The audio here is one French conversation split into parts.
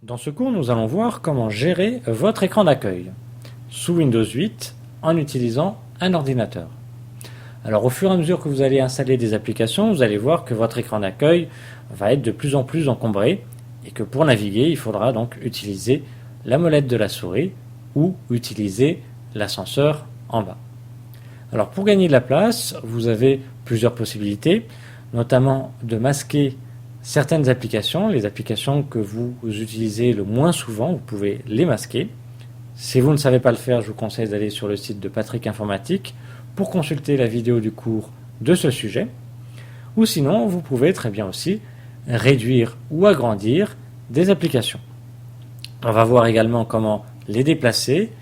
Dans ce cours, nous allons voir comment gérer votre écran d'accueil sous Windows 8 en utilisant un ordinateur. Alors au fur et à mesure que vous allez installer des applications, vous allez voir que votre écran d'accueil va être de plus en plus encombré et que pour naviguer, il faudra donc utiliser la molette de la souris ou utiliser l'ascenseur en bas. Alors pour gagner de la place, vous avez plusieurs possibilités, notamment de masquer certaines applications, les applications que vous utilisez le moins souvent, vous pouvez les masquer. Si vous ne savez pas le faire, je vous conseille d'aller sur le site de Patrick Informatique pour consulter la vidéo du cours de ce sujet. Ou sinon, vous pouvez très bien aussi réduire ou agrandir des applications. On va voir également comment les déplacer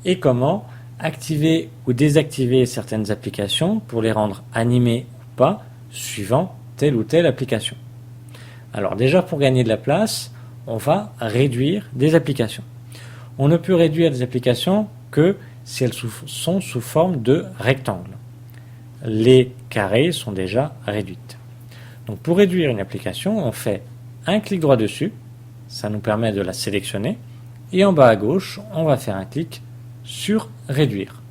et comment activer ou désactiver certaines applications pour les rendre animées ou pas, suivant telle ou telle application. Alors déjà, pour gagner de la place, on va réduire des applications. On ne peut réduire des applications que si elles sont sous forme de rectangle. Les carrés sont déjà réduites. Donc pour réduire une application, on fait un clic droit dessus, ça nous permet de la sélectionner, et en bas à gauche, on va faire un clic sur réduire.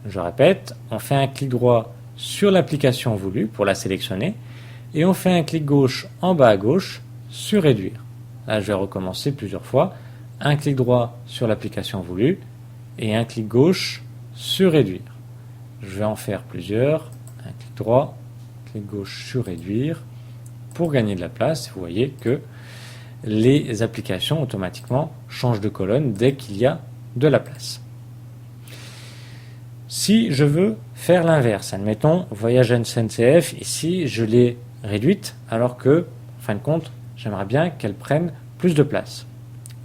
Je répète, on fait un clic droit sur l'application voulue pour la sélectionner, et on fait un clic gauche en bas à gauche sur réduire. Là, je vais recommencer plusieurs fois. Un clic droit sur l'application voulue et un clic gauche sur réduire. Je vais en faire plusieurs. Un clic droit, clic gauche sur réduire pour gagner de la place. Vous voyez que les applications automatiquement changent de colonne dès qu'il y a de la place. Si je veux faire l'inverse, admettons voyage SNCF, ici je l'ai réduite alors que, en fin de compte, j'aimerais bien qu'elle prenne plus de place.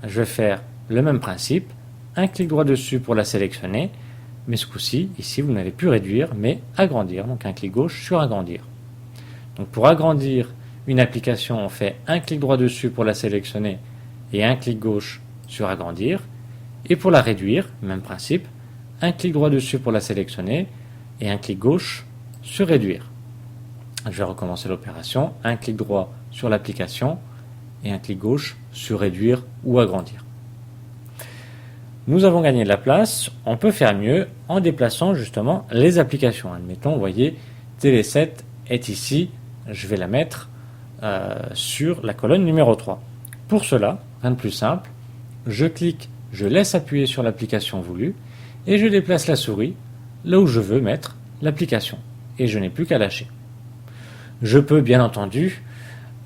Je vais faire le même principe, un clic droit dessus pour la sélectionner, mais ce coup-ci, ici vous n'avez plus réduire, mais agrandir, donc un clic gauche sur agrandir. Donc pour agrandir une application, on fait un clic droit dessus pour la sélectionner et un clic gauche sur agrandir, et pour la réduire, même principe, un clic droit dessus pour la sélectionner et un clic gauche sur réduire. Je vais recommencer l'opération, un clic droit sur l'application et un clic gauche sur réduire ou agrandir. Nous avons gagné de la place, on peut faire mieux en déplaçant justement les applications. Admettons, vous voyez, Télé 7 est ici, je vais la mettre sur la colonne numéro 3. Pour cela, rien de plus simple, je clique, je laisse appuyer sur l'application voulue et je déplace la souris là où je veux mettre l'application et je n'ai plus qu'à lâcher. Je peux bien entendu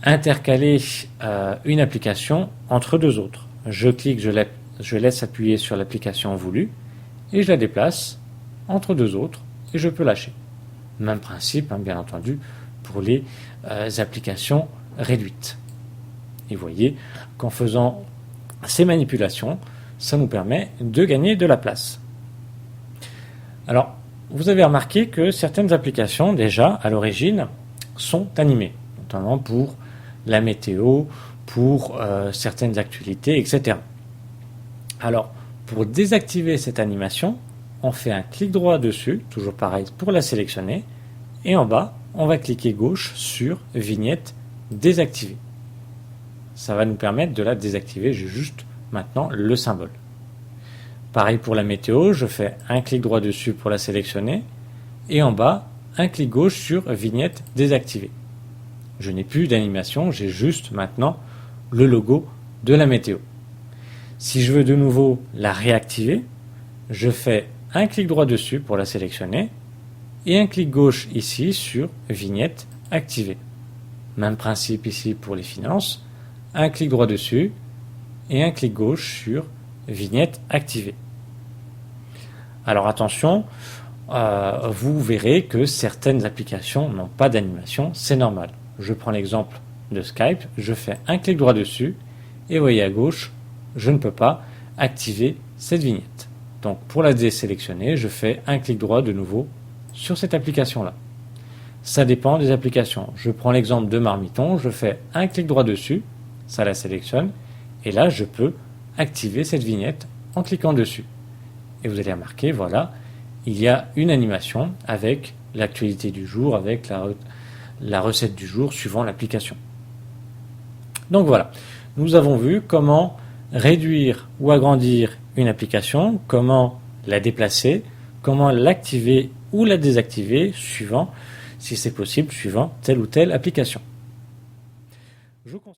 intercaler une application entre deux autres. Je clique, je laisse appuyer sur l'application voulue et je la déplace entre deux autres et je peux lâcher. Même principe, bien entendu, pour les applications réduites. Et vous voyez qu'en faisant ces manipulations, ça nous permet de gagner de la place. Alors, vous avez remarqué que certaines applications, déjà, à l'origine, sont animées, notamment pour la météo, pour certaines actualités, etc. Alors, pour désactiver cette animation, on fait un clic droit dessus, toujours pareil pour la sélectionner, et en bas, on va cliquer gauche sur vignette désactiver. Ça va nous permettre de la désactiver, j'ai juste maintenant le symbole. Pareil pour la météo, je fais un clic droit dessus pour la sélectionner, et en bas, un clic gauche sur vignette désactiver. Je n'ai plus d'animation, j'ai juste maintenant le logo de la météo. Si je veux de nouveau la réactiver, je fais un clic droit dessus pour la sélectionner et un clic gauche ici sur vignette activer. Même principe ici pour les finances, un clic droit dessus et un clic gauche sur vignette activer. Alors attention, vous verrez que certaines applications n'ont pas d'animation, c'est normal. Je prends l'exemple de Skype, je fais un clic droit dessus et vous voyez à gauche, je ne peux pas activer cette vignette. Donc pour la désélectionner, je fais un clic droit de nouveau sur cette application-là. Ça dépend des applications. Je prends l'exemple de Marmiton, je fais un clic droit dessus, ça la sélectionne, et là je peux activer cette vignette en cliquant dessus. Et vous allez remarquer, voilà, il y a une animation avec l'actualité du jour, avec la recette du jour suivant l'application. Donc voilà, nous avons vu comment réduire ou agrandir une application, comment la déplacer, comment l'activer ou la désactiver, suivant, si c'est possible, suivant telle ou telle application.